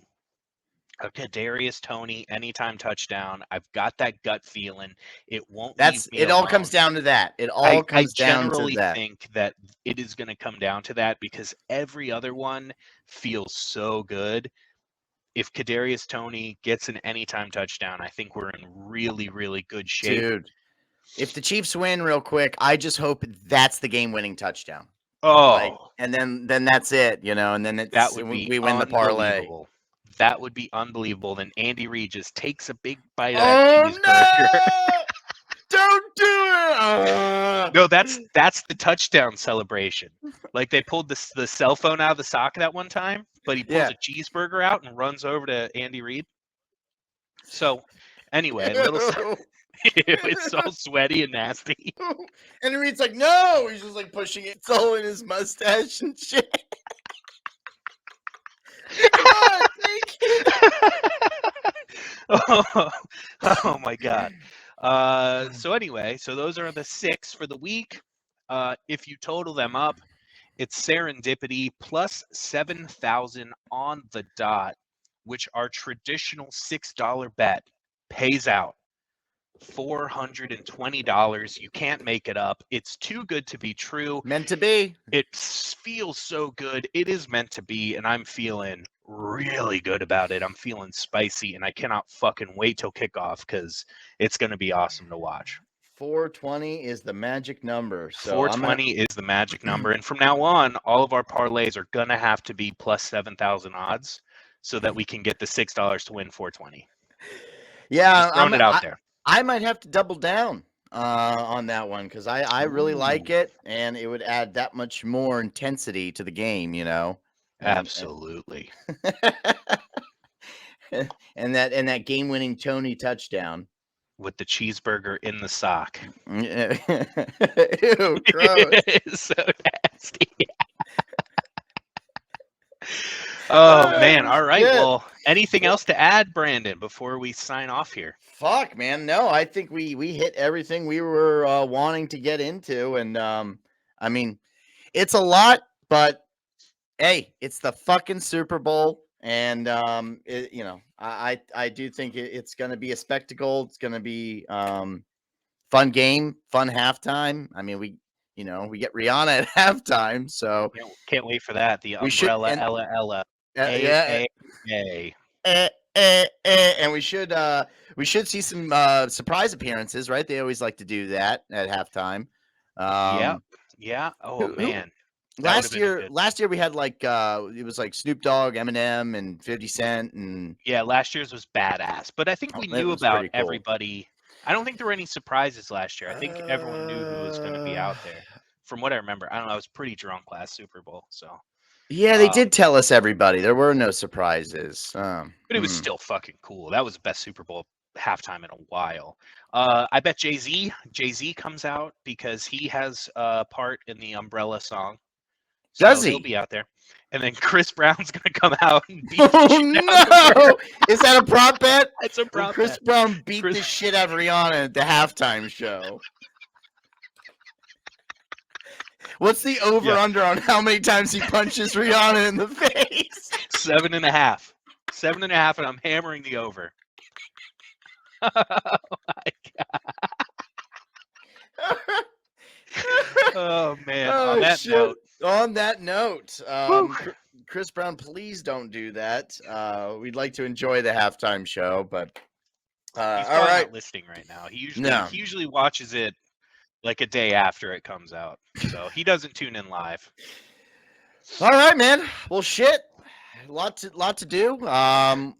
A Kadarius Toney anytime touchdown. I've got that gut feeling. It won't leave me
It all comes
alone.
down to that. It all
I
comes down to
generally
that.
think that it is going to come down to that because every other one feels so good. If Kadarius Toney gets an anytime touchdown, I think we're in really, really good shape.
Dude, if the Chiefs win real quick, I just hope that's the game-winning touchdown.
Oh,
And then that's it, and then
that would be
we win the parlay.
unbelievable. That would be unbelievable. Then Andy Reid just takes a big bite of that
Oh
cheeseburger.
no! Don't do it!
No, that's the touchdown celebration. Like they pulled the cell phone out of the socket that one time, but he pulls
Yeah.
a cheeseburger out and runs over to Andy Reid. So, anyway, it's all sweaty and nasty.
And Reed's like, no, he's just like pushing it. It's all in his mustache and shit. Come on,
Oh my God. So anyway, so those are the 6 for the week. If you total them up, it's serendipity plus 7,000 on the dot, which our traditional $6 bet pays out $420. You can't make it up. It's too good to be true.
Meant to be.
It feels so good. It is meant to be, and I'm feeling really good about it. I'm feeling spicy, and I cannot fucking wait till kickoff because it's going to be awesome to watch.
420 is the magic number. So
420 is the magic number, and from now on, all of our parlays are going to have to be plus 7,000 odds so that we can get the $6 to win 420.
Yeah,
Just throwing it out there.
I might have to double down on that one because I really like it, and it would add that much more intensity to the game,
Absolutely.
And that game-winning Toney touchdown
with the cheeseburger in the sock.
Ew, gross.
It's so nasty. Oh man! All right.
Shit.
Well, anything else to add, Brandon, before we sign off here?
Fuck, man. No, I think we hit everything we were wanting to get into, and I mean, it's a lot, but hey, it's the fucking Super Bowl, and I do think it's going to be a spectacle. It's going to be fun game, fun halftime. I mean, we get Rihanna at halftime, so
Can't wait for that. The
we should-
umbrella,
and-
Ella.
yeah. And we should see some surprise appearances, right? They always like to do that at halftime.
Yeah. Oh man.
Last year we had like it was like Snoop Dogg, Eminem, and 50 Cent, and
yeah, last year's was badass. But I think we knew about everybody. I don't think there were any surprises last year. I think everyone knew who was going to be out there. From what I remember, I don't know. I was pretty drunk last Super Bowl, so.
Yeah, they did tell us everybody. There were no surprises.
But it was still fucking cool. That was the best Super Bowl halftime in a while. I bet Jay-Z comes out because he has a part in the Umbrella song. So
Does he?
He'll be out there. And then Chris Brown's going to come out and beat
Oh
the shit out of
no!
her.
Is that a prop bet?
It's a prop
Chris
bet.
Brown beat the shit out of Rihanna at the halftime show. What's the over-under on how many times he punches Rihanna in the face?
7.5. 7.5, and I'm hammering the over. Oh my God. Oh man.
Oh,
On that
shit.
note,
On that note,
Woo.
Chris Brown, please don't do that. We'd like to enjoy the halftime show, but
He's
all
probably
right.
not listening right now. He
No.
usually watches it like a day after it comes out, so he doesn't tune in live.
All right, man. Well, shit. Lot to do.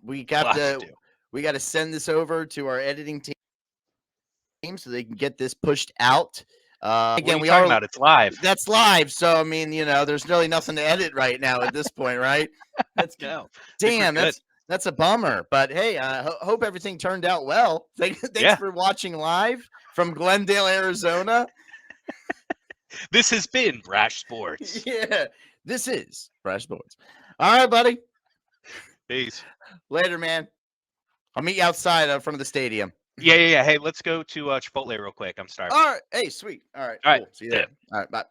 We got
Lot to
to
do.
we got to send this over to our editing team so they can get this pushed out.
What are
Again,
you
we
talking
are
about? It's live.
that's live, so I mean, there's really nothing to edit right now at this point, right? That's
No,
damn.
good.
That's a bummer. But hey, I hope everything turned out well. Thanks
Yeah.
for watching live from Glendale, Arizona.
This has been Brash Sports.
Yeah, this is Brash Sports. All right, buddy.
Peace.
Later, man. I'll meet you outside in front of the stadium.
Yeah. Hey, let's go to Chipotle real quick. I'm starving.
All right. Hey, sweet. All right.
All right.
Cool. See you
See ya.
there. All right. Bye.